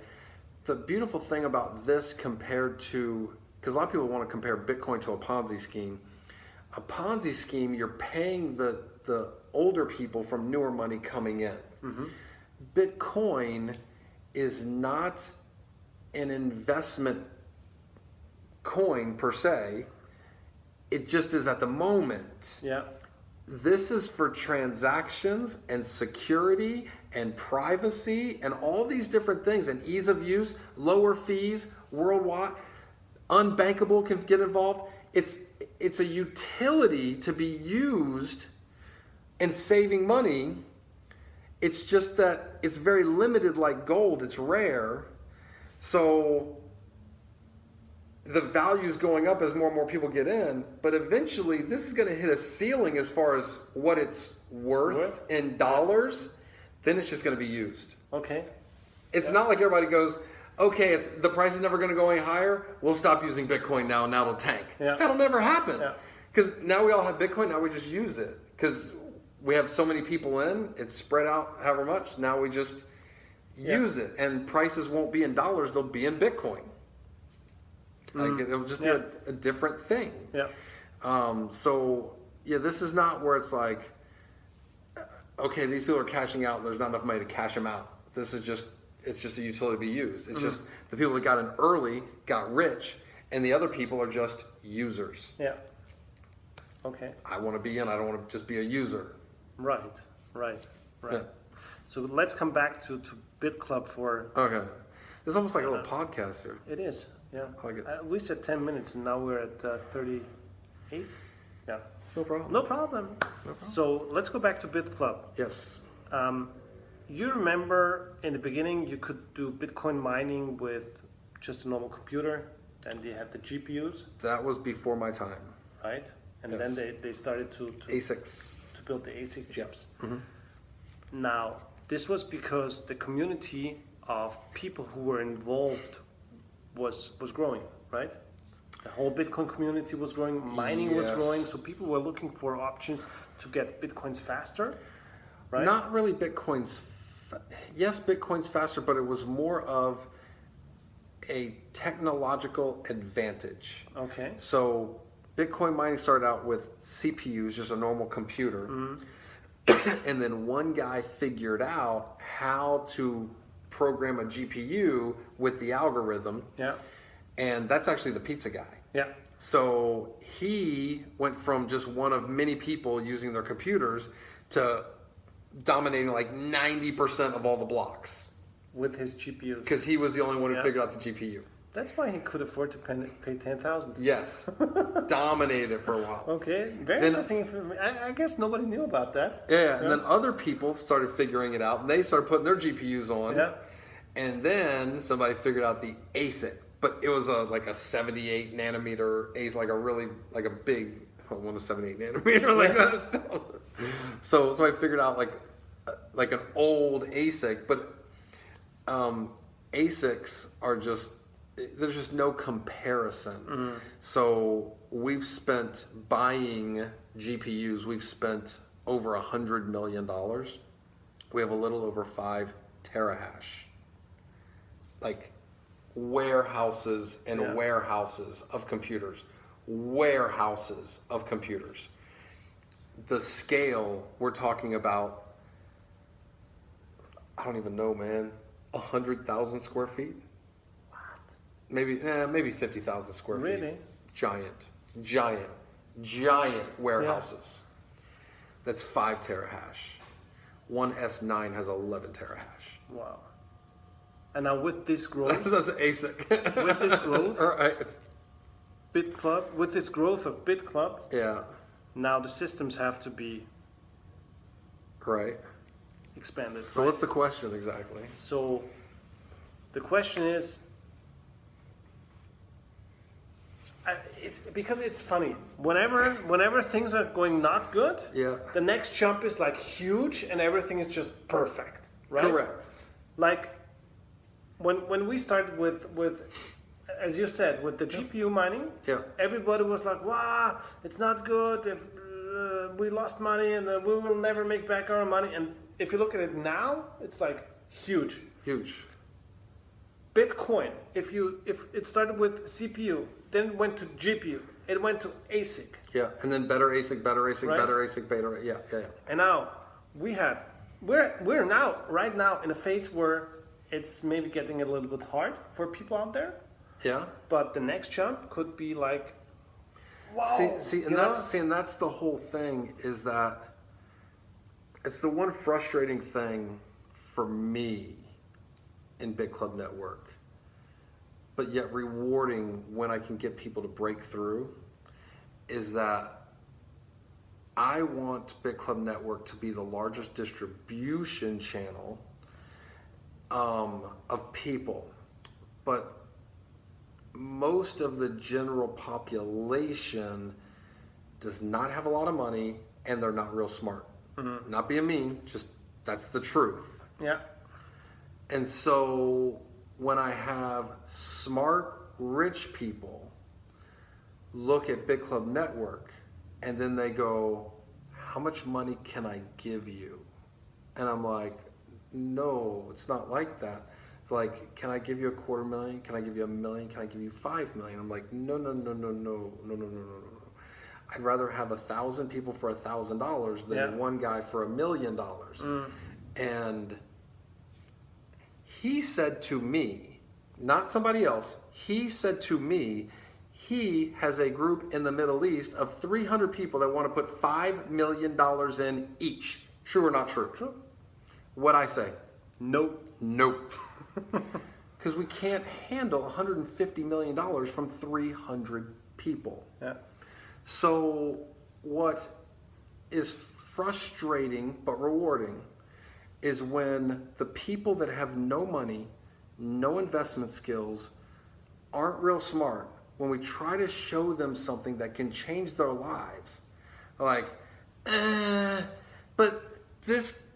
the beautiful thing about this compared to, because a lot of people want to compare Bitcoin to a Ponzi scheme. A Ponzi scheme, you're paying the older people from newer money coming in. Mm-hmm. Bitcoin is not an investment coin per se. It just is at the moment. Yeah. This is for transactions and security and privacy and all these different things and ease of use, lower fees, worldwide, unbankable can get involved. It's a utility to be used in saving money. It's just that it's very limited like gold. It's rare. So the value's going up as more and more people get in, but eventually this is going to hit a ceiling as far as what it's worth in dollars. Then it's just going to be used. Okay. It's not like everybody goes, okay, the price is never going to go any higher. We'll stop using Bitcoin now, and now it'll tank. Yeah. That'll never happen. Yeah. Because now we all have Bitcoin. Now we just use it because we have so many people in. It's spread out however much. Now we just use it, and prices won't be in dollars. They'll be in Bitcoin. Like it'll just be a different thing. Yeah. So yeah, this is not where it's like, okay, these people are cashing out and there's not enough money to cash them out. This is just, it's just a utility to be used. It's just the people that got in early got rich, and the other people are just users. Yeah. Okay. I want to be in. I don't want to just be a user. Right. Yeah. So let's come back to Bitclub for. Okay. It's almost like a little podcast here. It is. Yeah. I like it. We said 10 minutes, and now we're at 38. Yeah. No problem. No problem. So let's go back to Bitclub. Yes. You remember in the beginning you could do Bitcoin mining with just a normal computer, and they had the GPUs. That was before my time. Right. And Yes. then they started to ASICs. to build the ASIC chips. Mm-hmm. Now, this was because the community of people who were involved was growing, right? The whole Bitcoin community was growing, mining was Yes. growing, so people were looking for options to get Bitcoins faster, right? Not really Bitcoin's. Yes, Bitcoin's faster, but it was more of a technological advantage. Okay. So Bitcoin mining started out with CPUs, just a normal computer. And then one guy figured out how to program a GPU with the algorithm. Yeah. And that's actually the pizza guy. Yeah. So he went from just one of many people using their computers to dominating like 90% of all the blocks. With his GPUs. Because he was the only one who figured out the GPU. That's why he could afford to pay 10,000. Yes. Dominated it for a while. Okay, very interesting. I guess nobody knew about that. Yeah, and then other people started figuring it out, and they started putting their GPUs on. Yeah. And then somebody figured out the ASIC but it was like a 78 nanometer ASIC, like a really like a big, one of 78 nanometer like that. So I figured out like an old ASIC, but ASICs are just, there's just no comparison. So we've spent buying GPUs, we've spent over $100 million. We have a little over 5 terahash. Like warehouses and warehouses of computers. Warehouses of computers. The scale we're talking about, I don't even know, man, 100,000 square feet? What? Maybe 50,000 square feet. Really? Giant warehouses. That's 5 terahash. One S9 has 11 terahash. Wow. And now with this growth, That's ASIC. with this growth, Right. Bitclub, with this growth of Bitclub, Yeah. now the systems have to be Right. expanded. So what's the question exactly? So the question is, it's because it's funny. Whenever things are going not good, Yeah. the next jump is like huge and everything is just perfect, right? Correct. Like when we started with as you said, with the GPU mining, everybody was like, "Wow, it's not good. If we lost money and we will never make back our money." And if you look at it now, it's like huge. Huge. Bitcoin, if it started with CPU, then went to GPU, it went to ASIC. Yeah, and then better ASIC, Right? better ASIC, better. Yeah. And now we're now right now in a phase where it's maybe getting a little bit hard for people out there. Yeah. But the next jump could be like, wow. See, and that's the whole thing, is that it's the one frustrating thing for me in Bitclub Network, but yet rewarding when I can get people to break through, is that I want Bitclub Network to be the largest distribution channel of people, but most of the general population does not have a lot of money and they're not real smart. Not being mean, just that's the truth. Yeah. And so when I have smart, rich people look at Bitclub Network and then they go, "How much money can I give you?" And I'm like, "No, it's not like that." Like, "Can I give you $250,000? Can I give you $1 million? Can I give you $5 million?" I'm like, no. I'd rather have 1,000 people for $1,000 than one guy for $1 million. And he said to me, not somebody else, he said to me, he has a group in the Middle East of 300 people that want to put $5 million in each. True or not true? True. What'd I say? Nope. Because we can't handle $150 million from 300 people. Yeah. So what is frustrating but rewarding is when the people that have no money, no investment skills, aren't real smart, when we try to show them something that can change their lives, like, but this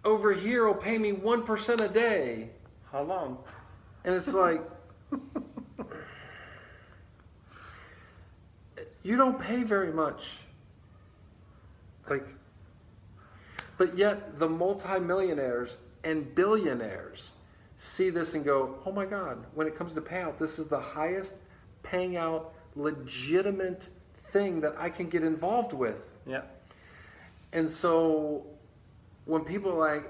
over here will pay me 1% a day. How long? And it's like, you don't pay very much. Like, but yet the multimillionaires and billionaires see this and go, "Oh my God, when it comes to payout, this is the highest paying out legitimate thing that I can get involved with." Yeah. And so when people are like,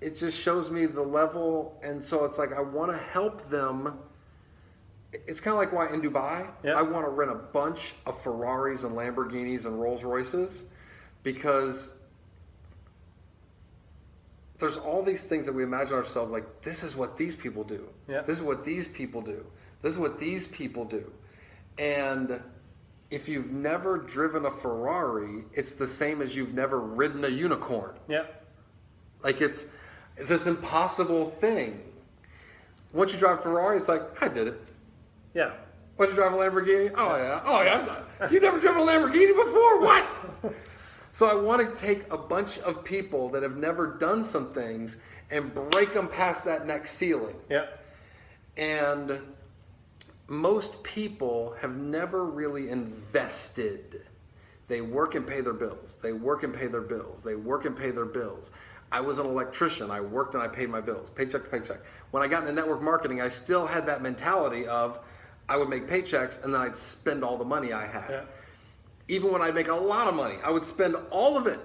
it just shows me the level. And so it's like, I want to help them. It's kind of like why in Dubai, I want to rent a bunch of Ferraris and Lamborghinis and Rolls Royces, because there's all these things that we imagine ourselves like, this is what these people do. This is what these people do. This is what these people do. And if you've never driven a Ferrari, it's the same as you've never ridden a unicorn. Yeah. Like it's this impossible thing. Once you drive a Ferrari, it's like, I did it. Yeah. Once you drive a Lamborghini, oh yeah. You never driven a Lamborghini before? What? So I want to take a bunch of people that have never done some things and break them past that next ceiling. Yeah. And most people have never really invested. They work and pay their bills. They work and pay their bills. They work and pay their bills. I was an electrician. I worked and I paid my bills, paycheck to paycheck. When I got into network marketing, I still had that mentality of I would make paychecks and then I'd spend all the money I had. Yeah. Even when I'd make a lot of money, I would spend all of it.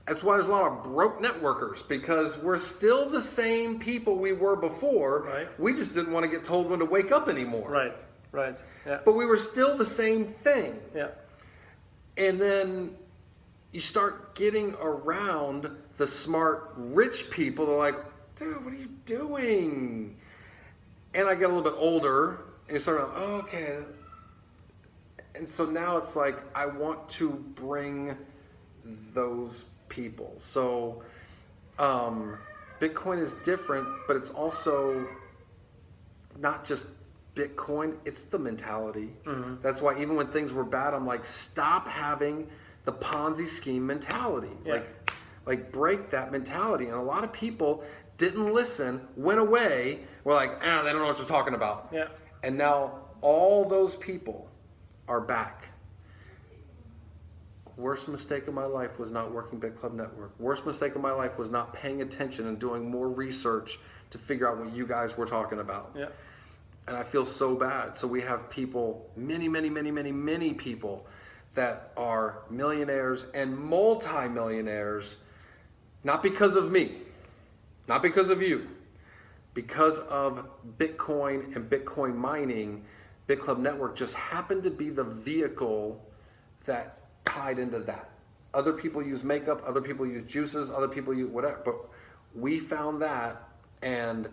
That's why there's a lot of broke networkers, because we're still the same people we were before. Right. We just didn't want to get told when to wake up anymore. Right. Yeah. But we were still the same thing. Yeah. And then you start getting around the smart, rich people. They're like, dude, what are you doing? And I get a little bit older, and you start going, oh, okay. And so now it's like, I want to bring those people. So Bitcoin is different, but it's also not just Bitcoin, it's the mentality. Mm-hmm. That's why even when things were bad, I'm like, stop having the Ponzi scheme mentality. Yeah. Like break that mentality. And a lot of people didn't listen, went away, were like, they don't know what you're talking about. Yeah. And now all those people are back. Worst mistake of my life was not working Bitclub Network. Worst mistake of my life was not paying attention and doing more research to figure out what you guys were talking about. Yeah. And I feel so bad. So we have people, many people that are millionaires and multi-millionaires, not because of me, not because of you, because of Bitcoin and Bitcoin mining. Bitclub Network just happened to be the vehicle that tied into that. Other people use makeup, other people use juices, other people use whatever, but we found that, and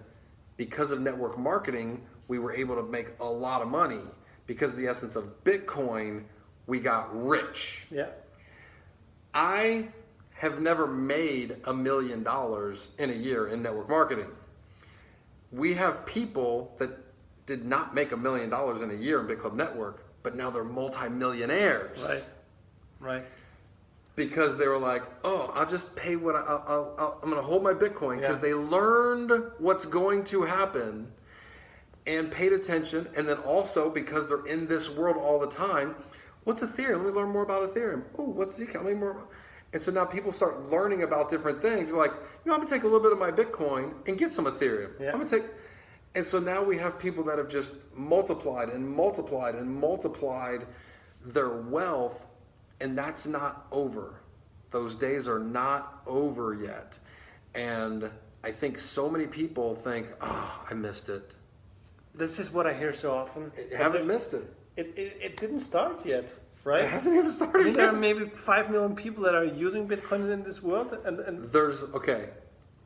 because of network marketing, we were able to make a lot of money. Because of the essence of Bitcoin, we got rich. Yeah. I have never made $1 million in a year in network marketing. We have people that did not make $1 million in a year in Bitclub Network, but now they're multi-millionaires. Right. Because they were like, oh, I'll just pay what I'm going to hold my Bitcoin, because Yeah. they learned what's going to happen and paid attention. And then also because they're in this world all the time, what's Ethereum? Let me learn more about Ethereum. Oh, what's Zcash? Let me more. And so now people start learning about different things. They're like, I'm going to take a little bit of my Bitcoin and get some Ethereum. Yeah. I'm going to take. And so now we have people that have just multiplied their wealth. And that's not over. Those days are not over yet. And I think so many people think, oh, I missed it. This is what I hear so often. Haven't missed it. It didn't start yet, right? It hasn't even started yet. There are maybe 5 million people that are using Bitcoin in this world. And There's, okay,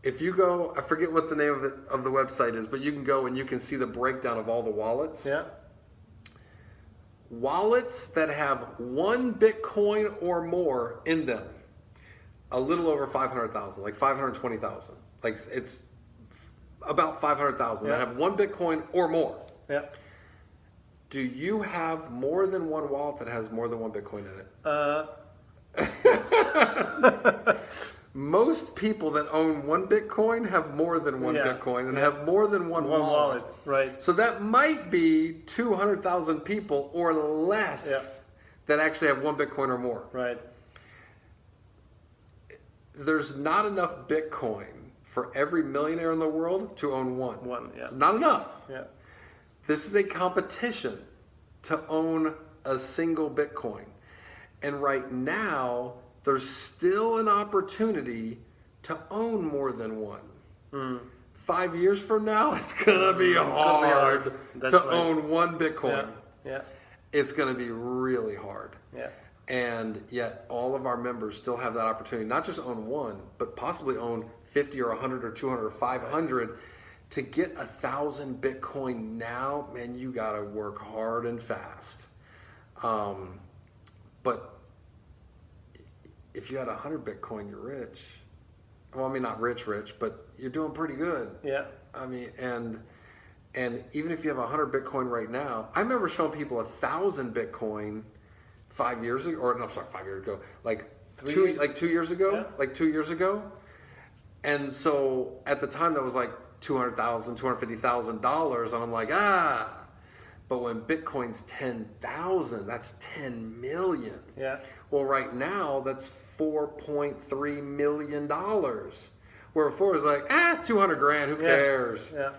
if you go, I forget what the name of the website is, but you can go and you can see the breakdown of all the wallets. yeah. Wallets that have 1 Bitcoin or more in them, a little over 500,000, like 520,000. Like it's about 500,000 Yeah. that have 1 Bitcoin or more. Yeah. Do you have more than one wallet that has more than 1 Bitcoin in it? Yes. Most people that own 1 Bitcoin have more than 1 Yeah. Bitcoin and have more than one wallet. Right. So that might be 200,000 people or less that actually have 1 Bitcoin or more. Right. There's not enough Bitcoin for every millionaire in the world to own one. Yeah. Not enough. Yeah. This is a competition to own a single Bitcoin. And right now, there's still an opportunity to own more than one. 5 years from now, it's going to be hard to own 1 Bitcoin. Yeah. It's going to be really hard. Yeah. And yet all of our members still have that opportunity, not just own one, but possibly own 50 or 100 or 200 or 500. To get 1,000 Bitcoin now, man, you got to work hard and fast. But if you had 100 Bitcoin, you're rich. Well, I mean, not rich, but you're doing pretty good. Yeah. I mean, and And even if you have 100 Bitcoin right now, I remember showing people 1,000 Bitcoin 5 years ago, or no, sorry, 5 years ago, like 2 years ago, Yeah. like 2 years ago. And so at the time that was like $200,000, $250,000, and I'm like, but when Bitcoin's 10,000, that's 10 million. Yeah. Well, right now that's $4.3 million. Where before it was like, it's 200 grand, who cares? Yeah.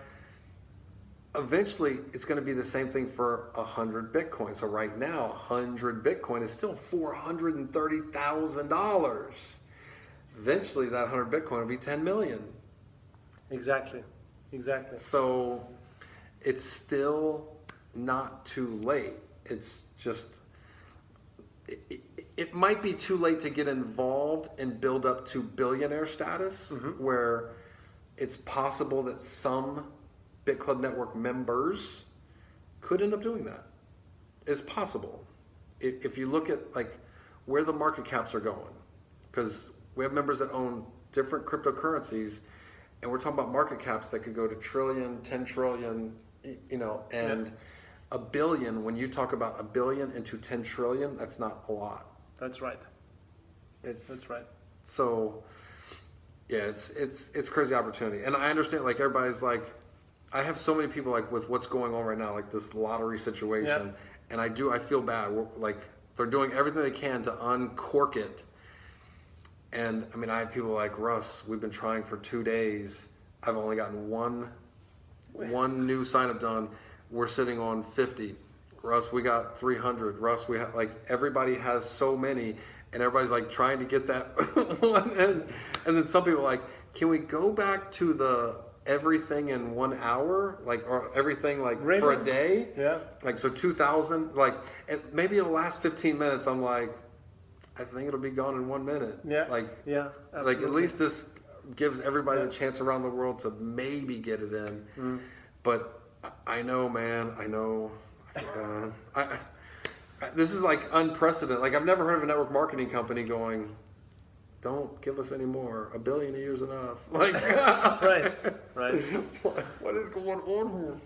Eventually, it's going to be the same thing for 100 Bitcoin. So right now, 100 Bitcoin is still $430,000. Eventually, that 100 Bitcoin will be 10 million. Exactly. So it's still not too late. It's just, it might be too late to get involved and build up to billionaire status, where it's possible that some Bitclub network members could end up doing that. It's possible. If you look at like where the market caps are going, because we have members that own different cryptocurrencies, and we're talking about market caps that could go to trillion, 10 trillion, and a billion. When you talk about a billion into 10 trillion, that's not a lot. That's right. That's right. So yeah, it's crazy opportunity. And I understand, like, everybody's like, I have so many people like with what's going on right now, like this lottery situation, and I feel bad. Like, they're doing everything they can to uncork it. And I mean, I have people like, Russ, we've been trying for 2 days. I've only gotten one new sign up done. We're sitting on 50. Russ, we got 300. Russ, we have, like, everybody has so many, and everybody's like trying to get that one. And then some people are like, can we go back to the everything in 1 hour, like, or everything like for a day? Yeah. Like, so 2,000, like, and maybe it'll last 15 minutes. I'm like, I think it'll be gone in 1 minute. Yeah. Like, absolutely. like at least this gives everybody the chance around the world to maybe get it in. But I know, man. I know. This is like unprecedented. Like, I've never heard of a network marketing company going, "Don't give us any more. $1 billion a year is enough." Like, right. What is going on here?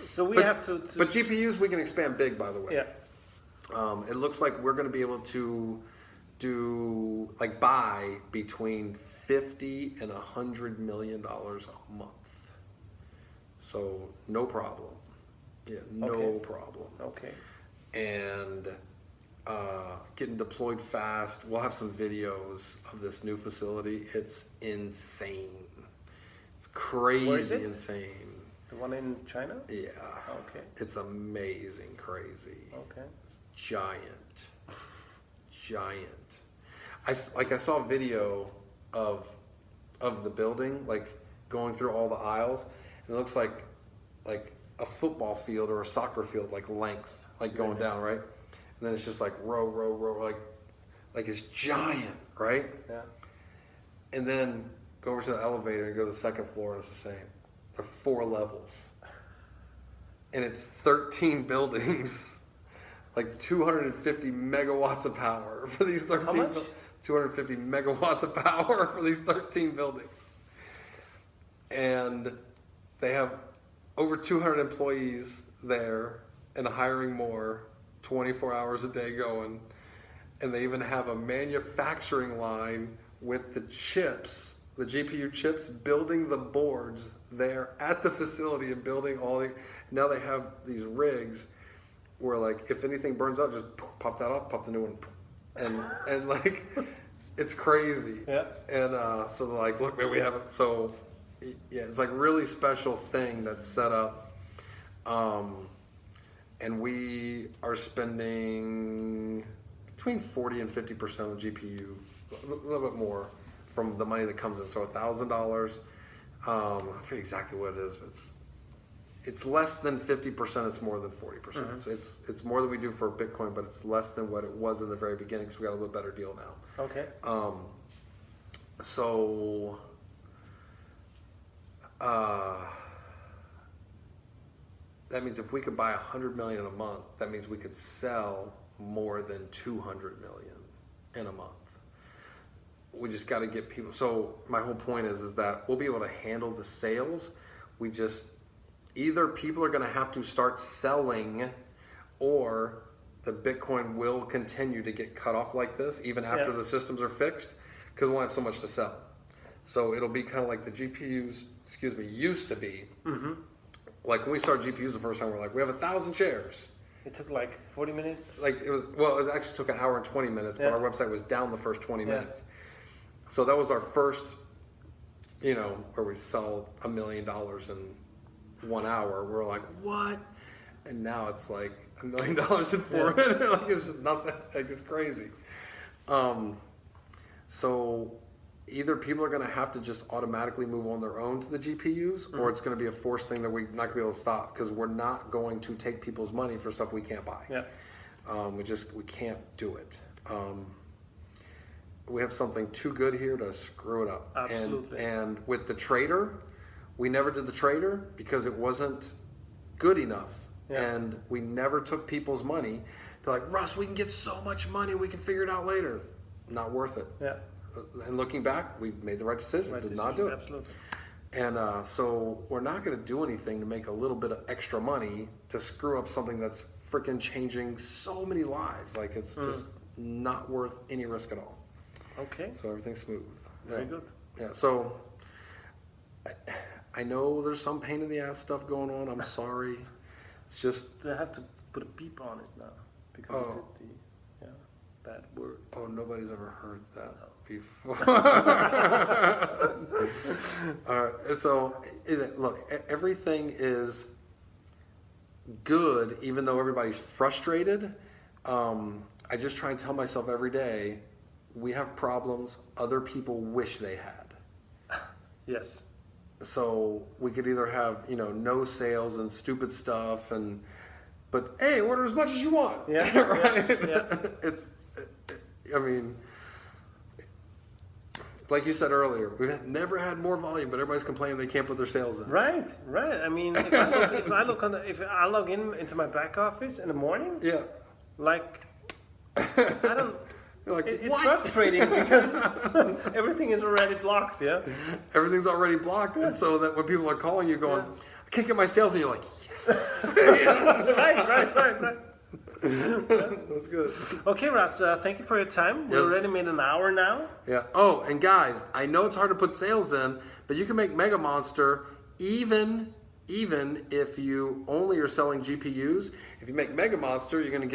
So we have to. But GPUs, we can expand big, by the way. Yeah. It looks like we're going to be able to do, like, buy between $50 and $100 million a month. So no problem. Yeah, no problem. Okay. And getting deployed fast. We'll have some videos of this new facility. It's insane. It's crazy. Where is it? Insane. The one in China? Yeah. Okay. It's amazing, crazy. Okay. It's giant. I saw a video of the building, like, going through all the aisles, and it looks like a football field or a soccer field, like, length, like, going down, right? And then it's just like row, like it's giant, right? Yeah. And then go over to the elevator and go to the second floor, and it's the same. There are 4 levels, and it's 13 buildings. Like 250 megawatts of power for these 13. How much? 250 megawatts of power for these 13 buildings. And they have over 200 employees there and hiring more, 24 hours a day going. And they even have a manufacturing line with the chips, the GPU chips, building the boards there at the facility and building all the. Now they have these rigs where, like, if anything burns out, just pop that off, pop the new one, and like, it's crazy. Yeah. And so they're like, look, man, we have it. So yeah, it's like really special thing that's set up, and we are spending between 40 and 50% of GPU, a little bit more, from the money that comes in. So $1,000. I forget exactly what it is, but it's less than 50%. It's more than 40%. So it's more than we do for Bitcoin, but it's less than what it was in the very beginning, because we got a little better deal now. Okay. So that means if we could buy 100 million in a month, that means we could sell more than 200 million in a month. We just got to get people. So my whole point is that we'll be able to handle the sales. We just, either people are going to have to start selling, or the Bitcoin will continue to get cut off like this even after the systems are fixed, because we won't have so much to sell. So it'll be kind of like the GPUs, used to be. Like when we started GPUs the first time, we're like, we have 1,000 shares. It took like 40 minutes. Like it actually took an hour and 20 minutes, but our website was down the first 20 minutes. So that was our first, where we sell $1 million in 1 hour. We're like, what? And now it's like $1 million in 4 minutes. Like it's just nothing. Like it's crazy. So either people are going to have to just automatically move on their own to the GPUs, or it's going to be a forced thing that we're not going to be able to stop, because we're not going to take people's money for stuff we can't buy. We can't do it. We have something too good here to screw it up. Absolutely. And with the trader, we never did the trader because it wasn't good enough. And we never took people's money. They're like, Russ, we can get so much money, we can figure it out later. Not worth it. And looking back, we made the right decision. Did not do it. Absolutely. And so we're not going to do anything to make a little bit of extra money to screw up something that's freaking changing so many lives. Like it's just not worth any risk at all. Okay. So everything's smooth. Very good. Yeah. So I know there's some pain in the ass stuff going on. I'm sorry. It's just I have to put a beep on it now because it's the bad word. Oh, nobody's ever heard that before. All right. So look, everything is good, even though everybody's frustrated. I just try and tell myself every day, we have problems other people wish they had. Yes. So we could either have, no sales and stupid stuff, but hey, order as much as you want. Yeah. Right? I mean, like you said earlier, we've never had more volume, but everybody's complaining they can't put their sales in. Right. I mean, if I log into my back office in the morning, like I don't. Like, it's frustrating because everything is already blocked. Everything's already blocked, and so that when people are calling you, going, I can't get my sales, and you're like, yes. Right. That's good. Okay, Russ, thank you for your time. We already made an hour now. Yeah. Oh, and guys, I know it's hard to put sales in, but you can make Mega Monster even if you only are selling GPUs. If you make Mega Monster, you're gonna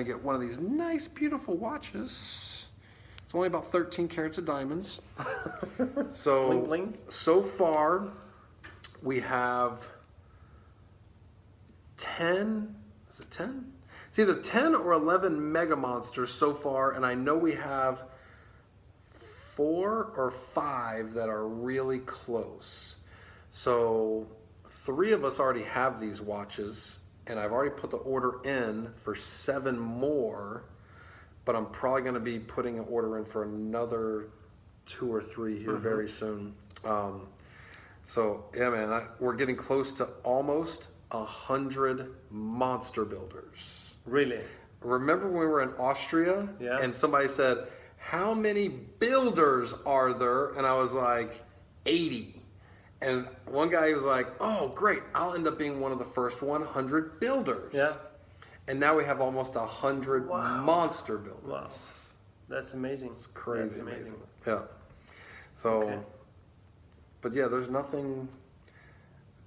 get one of these nice, beautiful watches. It's only about 13 carats of diamonds. So bling, bling. So far, we have 10. Is it 10? It's either 10 or 11 Mega Monsters so far, and I know we have 4 or 5 that are really close. So 3 of us already have these watches, and I've already put the order in for 7 more, but I'm probably going to be putting an order in for another 2 or 3 here very soon. So yeah, man, we're getting close to almost 100 monster builders. Really? Remember when we were in Austria and somebody said, how many builders are there? And I was like, 80. And one guy was like, oh, great. I'll end up being one of the first 100 builders. Yeah. And now we have almost 100 monster builders. Wow. That's amazing. It's crazy. That's amazing. Yeah. So, but yeah, there's nothing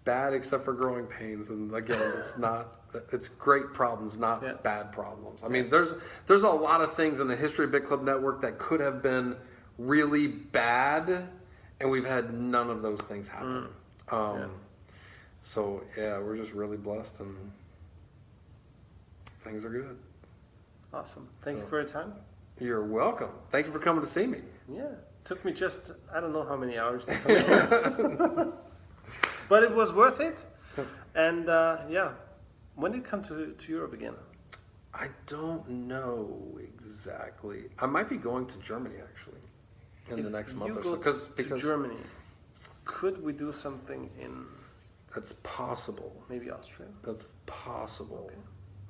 bad except for growing pains. And again, it's great problems, not bad problems. I mean, there's a lot of things in the history of Bitclub Network that could have been really bad, and we've had none of those things happen. So yeah, we're just really blessed, and things are good. Awesome. Thank you for your time. You're welcome. Thank you for coming to see me. Yeah. Took me just, I don't know how many hours to come. But it was worth it. And when did you come to Europe again? I don't know exactly. I might be going to Germany actually in the next month or so. Because to Germany, could we do something in? That's possible. Maybe Austria. That's possible. Okay.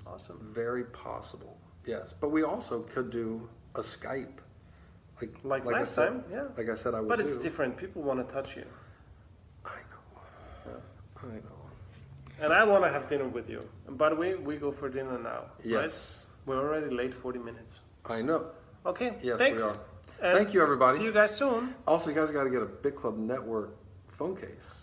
Awesome. Very possible. Yes, but we also could do a Skype. Like last time, yeah. Like I said, I would. But it's different. People want to touch you. I know. Yeah. I know. And I want to have dinner with you. And by the way, we go for dinner now. Yes. Right? We're already late 40 minutes. I know. Okay. Yes, thanks. we are. And thank you, everybody. See you guys soon. Also, you guys got to get a Bitclub network phone case.